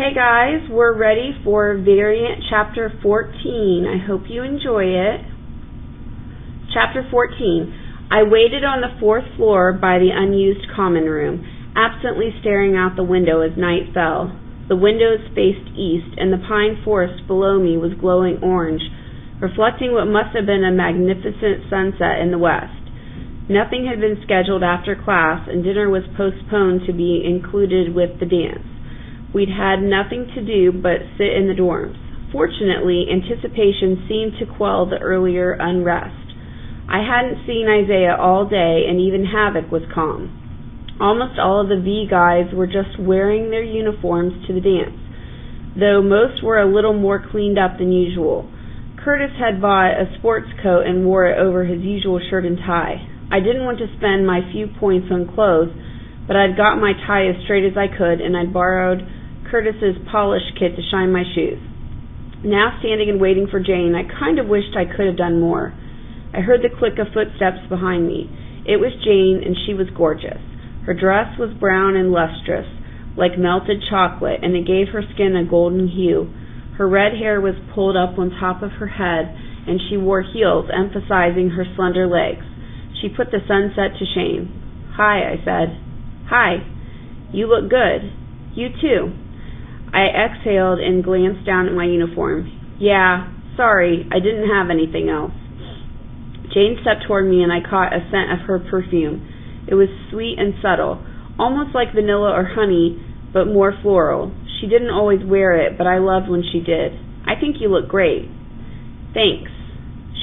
Hey guys, we're ready for Variant Chapter 14. I hope you enjoy it. Chapter 14. I waited on the fourth floor by the unused common room, absently staring out the window as night fell. The windows faced east, and the pine forest below me was glowing orange, reflecting what must have been a magnificent sunset in the west. Nothing had been scheduled after class, and dinner was postponed to be included with the dance. We'd had nothing to do but sit in the dorms. Fortunately, anticipation seemed to quell the earlier unrest. I hadn't seen Isaiah all day, and even Havoc was calm. Almost all of the V guys were just wearing their uniforms to the dance, though most were a little more cleaned up than usual. Curtis had bought a sports coat and wore it over his usual shirt and tie. I didn't want to spend my few points on clothes, but I'd got my tie as straight as I could, and I'd borrowed Curtis's polish kit to shine my shoes. Now standing and waiting for Jane, I kind of wished I could have done more. I heard the click of footsteps behind me. It was Jane, and she was gorgeous. Her dress was brown and lustrous, like melted chocolate, and it gave her skin a golden hue. Her red hair was pulled up on top of her head, and she wore heels, emphasizing her slender legs. She put the sunset to shame. "Hi," I said. "Hi. You look good. You too." I exhaled and glanced down at my uniform. "Yeah, sorry, I didn't have anything else." Jane stepped toward me, and I caught a scent of her perfume. It was sweet and subtle, almost like vanilla or honey, but more floral. She didn't always wear it, but I loved when she did. "I think you look great." "Thanks."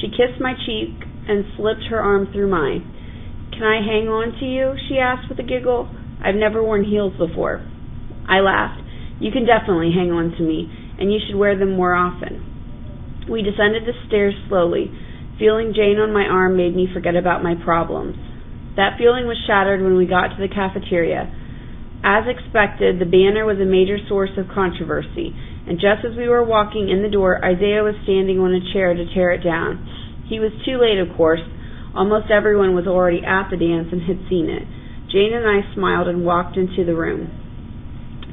She kissed my cheek and slipped her arm through mine. "Can I hang on to you?" she asked with a giggle. "I've never worn heels before." I laughed. "You can definitely hang on to me, and you should wear them more often." We descended the stairs slowly. Feeling Jane on my arm made me forget about my problems. That feeling was shattered when we got to the cafeteria. As expected, the banner was a major source of controversy, and just as we were walking in the door, Isaiah was standing on a chair to tear it down. He was too late, of course. Almost everyone was already at the dance and had seen it. Jane and I smiled and walked into the room.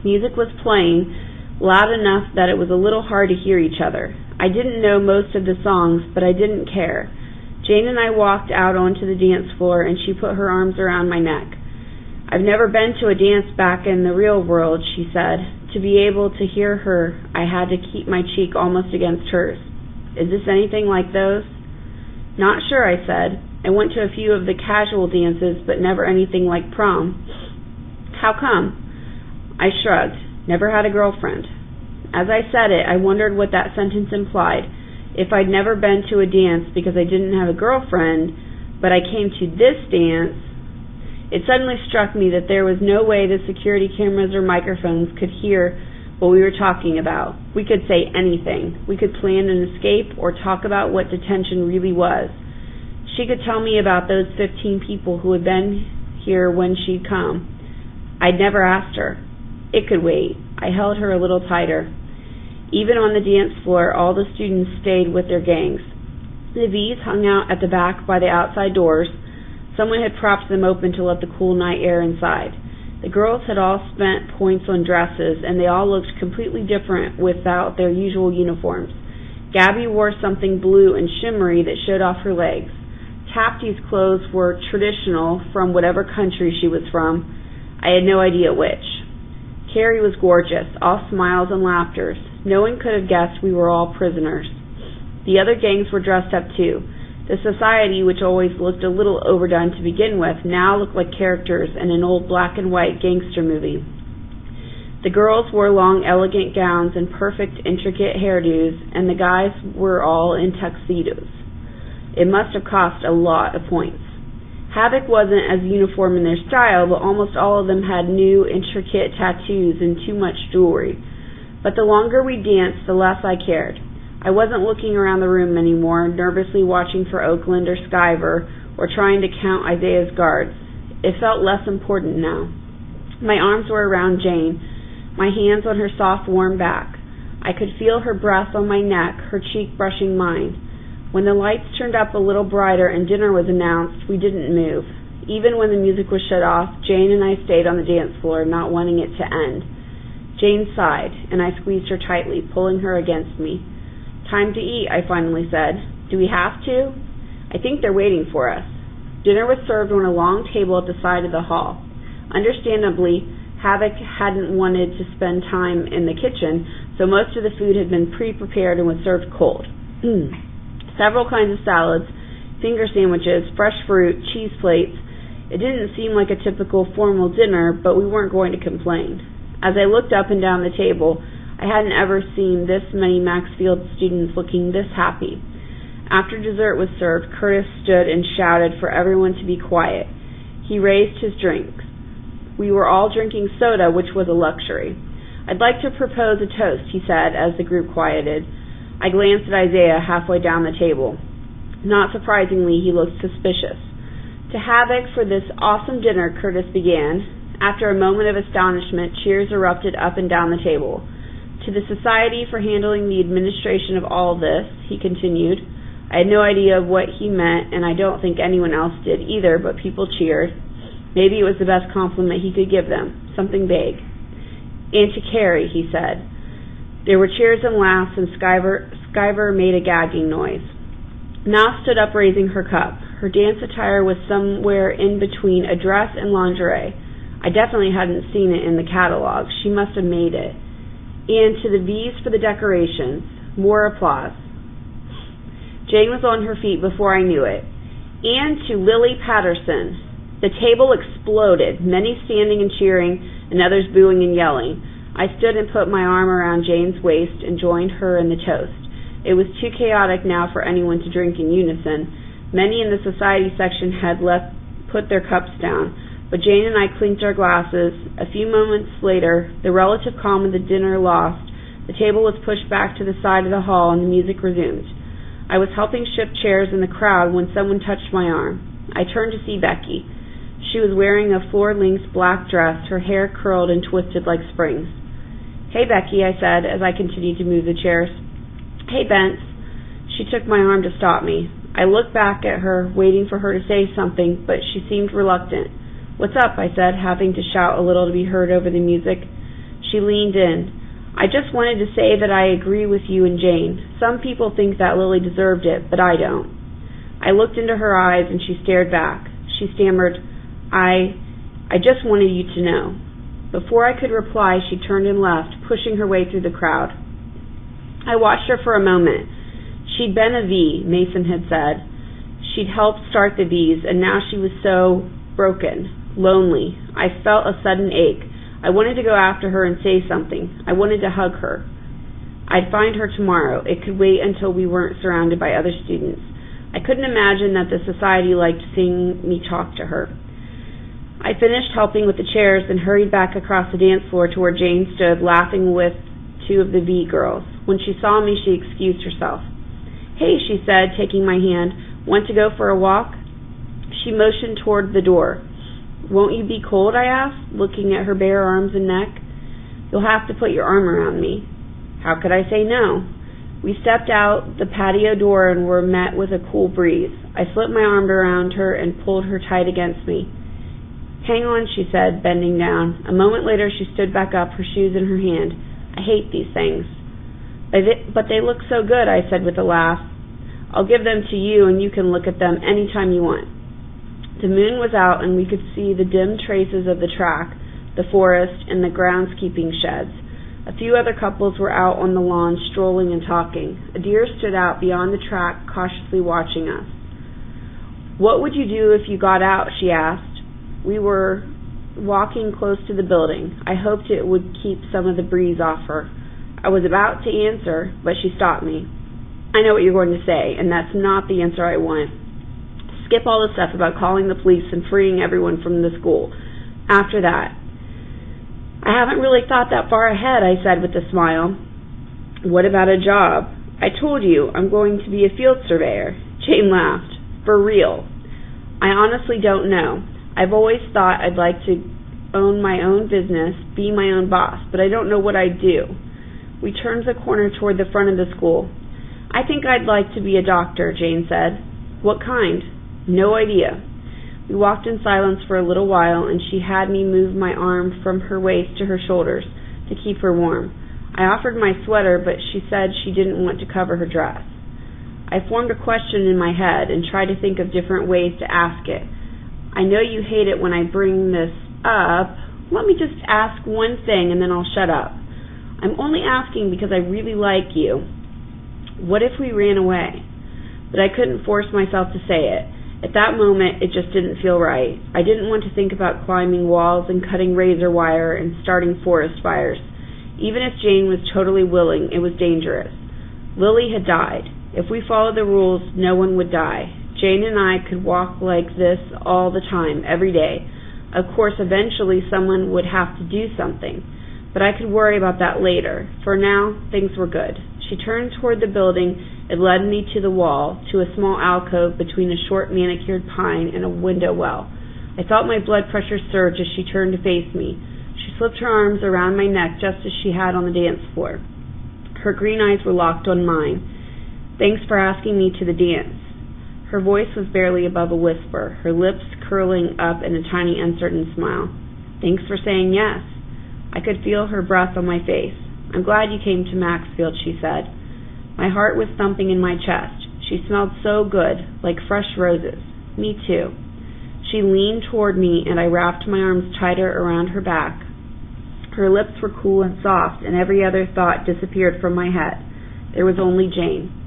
Music was playing, loud enough that it was a little hard to hear each other. I didn't know most of the songs, but I didn't care. Jane and I walked out onto the dance floor, and she put her arms around my neck. "I've never been to a dance back in the real world," she said. To be able to hear her, I had to keep my cheek almost against hers. "Is this anything like those?" "Not sure," I said. "I went to a few of the casual dances, but never anything like prom." "How come?" I shrugged. "Never had a girlfriend." As I said it, I wondered what that sentence implied. If I'd never been to a dance because I didn't have a girlfriend, but I came to this dance, it suddenly struck me that there was no way the security cameras or microphones could hear what we were talking about. We could say anything. We could plan an escape or talk about what detention really was. She could tell me about those 15 people who had been here when she'd come. I'd never asked her. It could wait. I held her a little tighter. Even on the dance floor, all the students stayed with their gangs. The V's hung out at the back by the outside doors. Someone had propped them open to let the cool night air inside. The girls had all spent points on dresses, and they all looked completely different without their usual uniforms. Gabby wore something blue and shimmery that showed off her legs. Tapti's clothes were traditional from whatever country she was from. I had no idea which. Carrie was gorgeous, all smiles and laughters. No one could have guessed we were all prisoners. The other gangs were dressed up too. The society, which always looked a little overdone to begin with, now looked like characters in an old black and white gangster movie. The girls wore long, elegant gowns and perfect, intricate hairdos, and the guys were all in tuxedos. It must have cost a lot of points. Havoc wasn't as uniform in their style, but almost all of them had new, intricate tattoos and too much jewelry. But the longer we danced, the less I cared. I wasn't looking around the room anymore, nervously watching for Oakland or Skyver, or trying to count Isaiah's guards. It felt less important now. My arms were around Jane, my hands on her soft, warm back. I could feel her breath on my neck, her cheek brushing mine. When the lights turned up a little brighter and dinner was announced, we didn't move. Even when the music was shut off, Jane and I stayed on the dance floor, not wanting it to end. Jane sighed, and I squeezed her tightly, pulling her against me. "Time to eat," I finally said. "Do we have to?" "I think they're waiting for us." Dinner was served on a long table at the side of the hall. Understandably, Havoc hadn't wanted to spend time in the kitchen, so most of the food had been pre-prepared and was served cold. Several kinds of salads, finger sandwiches, fresh fruit, cheese plates. It didn't seem like a typical formal dinner, but we weren't going to complain. As I looked up and down the table, I hadn't ever seen this many Maxfield students looking this happy. After dessert was served, Curtis stood and shouted for everyone to be quiet. He raised his drinks. We were all drinking soda, which was a luxury. "I'd like to propose a toast," he said as the group quieted. I glanced at Isaiah halfway down the table. Not surprisingly, he looked suspicious. "To Havoc for this awesome dinner," Curtis began. After a moment of astonishment, cheers erupted up and down the table. "To the Society for handling the administration of all this," he continued. I had no idea what he meant, and I don't think anyone else did either, but people cheered. Maybe it was the best compliment he could give them, something vague. "And to Carrie," he said. There were cheers and laughs, and Skyver made a gagging noise. Naf stood up, raising her cup. Her dance attire was somewhere in between a dress and lingerie. I definitely hadn't seen it in the catalog. She must have made it. "And to the V's for the decorations." More applause. Jane was on her feet before I knew it. "And to Lily Patterson." The table exploded, many standing and cheering, and others booing and yelling. I stood and put my arm around Jane's waist and joined her in the toast. It was too chaotic now for anyone to drink in unison. Many in the society section had put their cups down, but Jane and I clinked our glasses. A few moments later, the relative calm of the dinner lost. The table was pushed back to the side of the hall, and the music resumed. I was helping shift chairs in the crowd when someone touched my arm. I turned to see Becky. She was wearing a floor-length black dress, her hair curled and twisted like springs. "Hey, Becky," I said as I continued to move the chairs. "Hey, Bence." She took my arm to stop me. I looked back at her, waiting for her to say something, but she seemed reluctant. "What's up?" I said, having to shout a little to be heard over the music. She leaned in. "I just wanted to say that I agree with you and Jane. Some people think that Lily deserved it, but I don't." I looked into her eyes, and she stared back. She stammered, I just wanted you to know." Before I could reply, she turned and left, pushing her way through the crowd. I watched her for a moment. She'd been a V, Mason had said. She'd helped start the V's, and now she was so broken, lonely. I felt a sudden ache. I wanted to go after her and say something. I wanted to hug her. I'd find her tomorrow. It could wait until we weren't surrounded by other students. I couldn't imagine that the society liked seeing me talk to her. I finished helping with the chairs and hurried back across the dance floor to where Jane stood, laughing with two of the V girls. When she saw me, she excused herself. "Hey," she said, taking my hand. "Want to go for a walk?" She motioned toward the door. "Won't you be cold?" I asked, looking at her bare arms and neck. "You'll have to put your arm around me." How could I say no? We stepped out the patio door and were met with a cool breeze. I slipped my arm around her and pulled her tight against me. "Hang on," she said, bending down. A moment later, she stood back up, her shoes in her hand. "I hate these things." "But they look so good," I said with a laugh. "I'll give them to you, and you can look at them any time you want." The moon was out, and we could see the dim traces of the track, the forest, and the groundskeeping sheds. A few other couples were out on the lawn, strolling and talking. A deer stood out beyond the track, cautiously watching us. "What would you do if you got out?" she asked. We were walking close to the building. I hoped it would keep some of the breeze off her. I was about to answer, but she stopped me. "I know what you're going to say, and that's not the answer I want. Skip all the stuff about calling the police and freeing everyone from the school. After that." "I haven't really thought that far ahead," I said with a smile. "What about a job?" "I told you, I'm going to be a field surveyor." Jane laughed. "For real?" "I honestly don't know. I've always thought I'd like to own my own business, be my own boss, but I don't know what I'd do." We turned the corner toward the front of the school. "I think I'd like to be a doctor," Jane said. "What kind?" "No idea." We walked in silence for a little while, and she had me move my arm from her waist to her shoulders. to keep her warm. I offered my sweater, but she said she didn't want to cover her dress. I formed a question in my head and tried to think of different ways to ask it. I know you hate it when I bring this up. Let me just ask one thing and then I'll shut up. I'm only asking because I really like you. What if we ran away? But I couldn't force myself to say it. At that moment, it just didn't feel right. I didn't want to think about climbing walls and cutting razor wire and starting forest fires. Even if Jane was totally willing, it was dangerous. Lily had died. If we followed the rules, no one would die. Jane and I could walk like this all the time, every day. Of course, eventually someone would have to do something, but I could worry about that later. For now, things were good. She turned toward the building. It led me to the wall, to a small alcove between a short manicured pine and a window well. I felt my blood pressure surge as she turned to face me. She slipped her arms around my neck just as she had on the dance floor. Her green eyes were locked on mine. Thanks for asking me to the dance. Her voice was barely above a whisper, her lips curling up in a tiny uncertain smile. Thanks for saying yes. I could feel her breath on my face. I'm glad you came to Maxfield, she said. My heart was thumping in my chest. She smelled so good, like fresh roses. Me too. She leaned toward me and I wrapped my arms tighter around her back. Her lips were cool and soft and every other thought disappeared from my head. There was only Jane.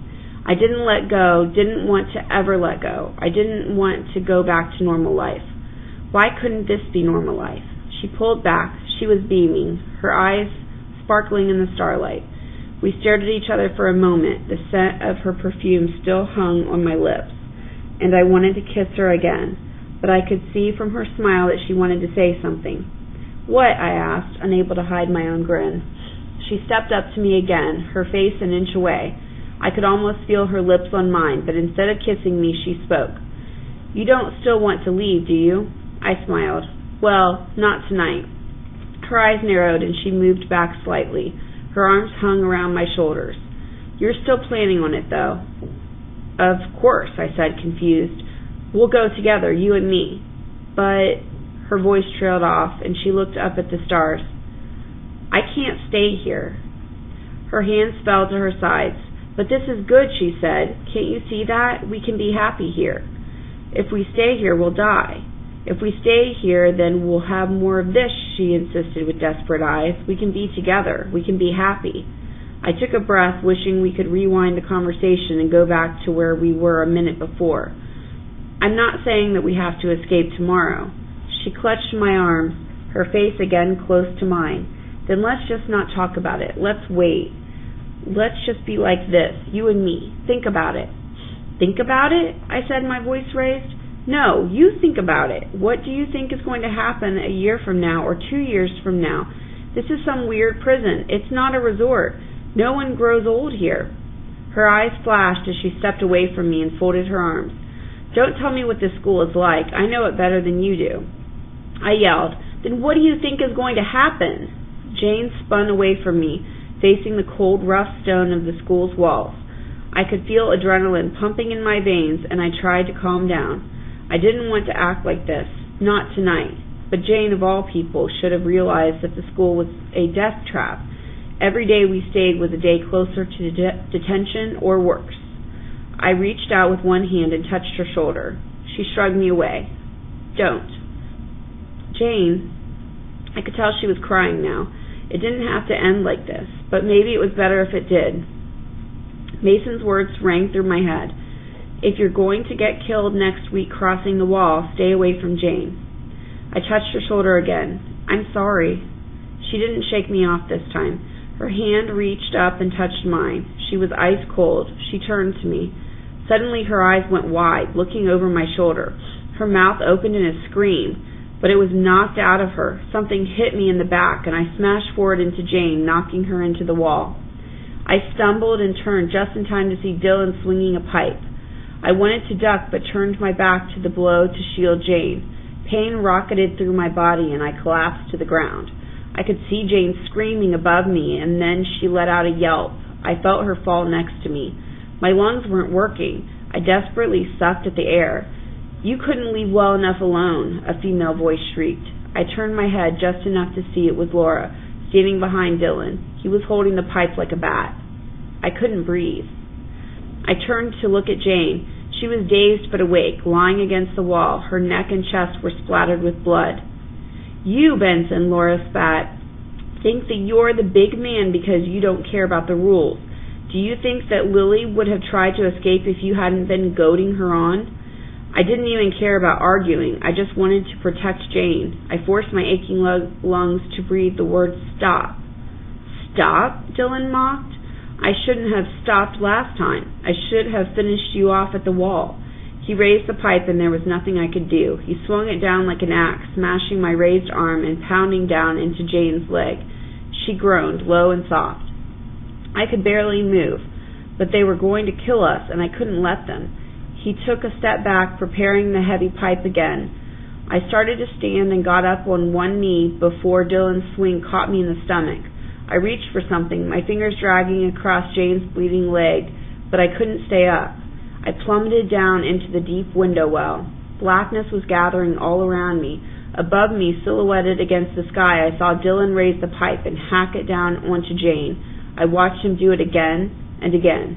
I didn't let go, didn't want to ever let go. I didn't want to go back to normal life. Why couldn't this be normal life? She pulled back. She was beaming, her eyes sparkling in the starlight. We stared at each other for a moment. The scent of her perfume still hung on my lips, and I wanted to kiss her again, but I could see from her smile that she wanted to say something. What? I asked, unable to hide my own grin. She stepped up to me again, her face an inch away. I could almost feel her lips on mine, but instead of kissing me, she spoke. You don't still want to leave, do you? I smiled. Well, not tonight. Her eyes narrowed and she moved back slightly. Her arms hung around my shoulders. You're still planning on it, though. Of course, I said, confused. We'll go together, you and me. But her voice trailed off and she looked up at the stars. I can't stay here. Her hands fell to her sides. But this is good, she said. Can't you see that? We can be happy here. If we stay here, we'll die. If we stay here, then we'll have more of this, she insisted with desperate eyes. We can be together. We can be happy. I took a breath, wishing we could rewind the conversation and go back to where we were a minute before. I'm not saying that we have to escape tomorrow. She clutched my arm, her face again close to mine. Then let's just not talk about it. Let's wait. Let's just be like this, you and me. Think about it. Think about it? I said, my voice raised. No, you think about it. What do you think is going to happen a year from now or 2 years from now? This is some weird prison. It's not a resort. No one grows old here. Her eyes flashed as she stepped away from me and folded her arms. Don't tell me what this school is like. I know it better than you do. I yelled. Then what do you think is going to happen? Jane spun away from me, facing the cold, rough stone of the school's walls. I could feel adrenaline pumping in my veins, and I tried to calm down. I didn't want to act like this, not tonight, but Jane, of all people, should have realized that the school was a death trap. Every day we stayed was a day closer to detention or worse. I reached out with one hand and touched her shoulder. She shrugged me away. Don't. Jane, I could tell she was crying now. It didn't have to end like this, but maybe it was better if it did. Mason's words rang through my head. If you're going to get killed next week crossing the wall, stay away from Jane. I touched her shoulder again. I'm sorry. She didn't shake me off this time. Her hand reached up and touched mine. She was ice cold. She turned to me. Suddenly her eyes went wide, looking over my shoulder. Her mouth opened in a scream, but it was knocked out of her. Something hit me in the back, and I smashed forward into Jane, knocking her into the wall. I stumbled and turned just in time to see Dylan swinging a pipe. I wanted to duck, but turned my back to the blow to shield Jane. Pain rocketed through my body, and I collapsed to the ground. I could see Jane screaming above me, and then she let out a yelp. I felt her fall next to me. My lungs weren't working. I desperately sucked at the air. You couldn't leave well enough alone, a female voice shrieked. I turned my head just enough to see it was Laura, standing behind Dylan. He was holding the pipe like a bat. I couldn't breathe. I turned to look at Jane. She was dazed but awake, lying against the wall. Her neck and chest were splattered with blood. "You, Benson," Laura spat, "think that you're the big man because you don't care about the rules. Do you think that Lily would have tried to escape if you hadn't been goading her on?" I didn't even care about arguing. I just wanted to protect Jane. I forced my aching lungs to breathe the word stop. "Stop?" Dylan mocked. "I shouldn't have stopped last time. I should have finished you off at the wall." He raised the pipe and there was nothing I could do. He swung it down like an axe, smashing my raised arm and pounding down into Jane's leg. She groaned, low and soft. I could barely move, but they were going to kill us and I couldn't let them. He took a step back, preparing the heavy pipe again. I started to stand and got up on one knee before Dylan's swing caught me in the stomach. I reached for something, my fingers dragging across Jane's bleeding leg, but I couldn't stay up. I plummeted down into the deep window well. Blackness was gathering all around me. Above me, silhouetted against the sky, I saw Dylan raise the pipe and hack it down onto Jane. I watched him do it again and again.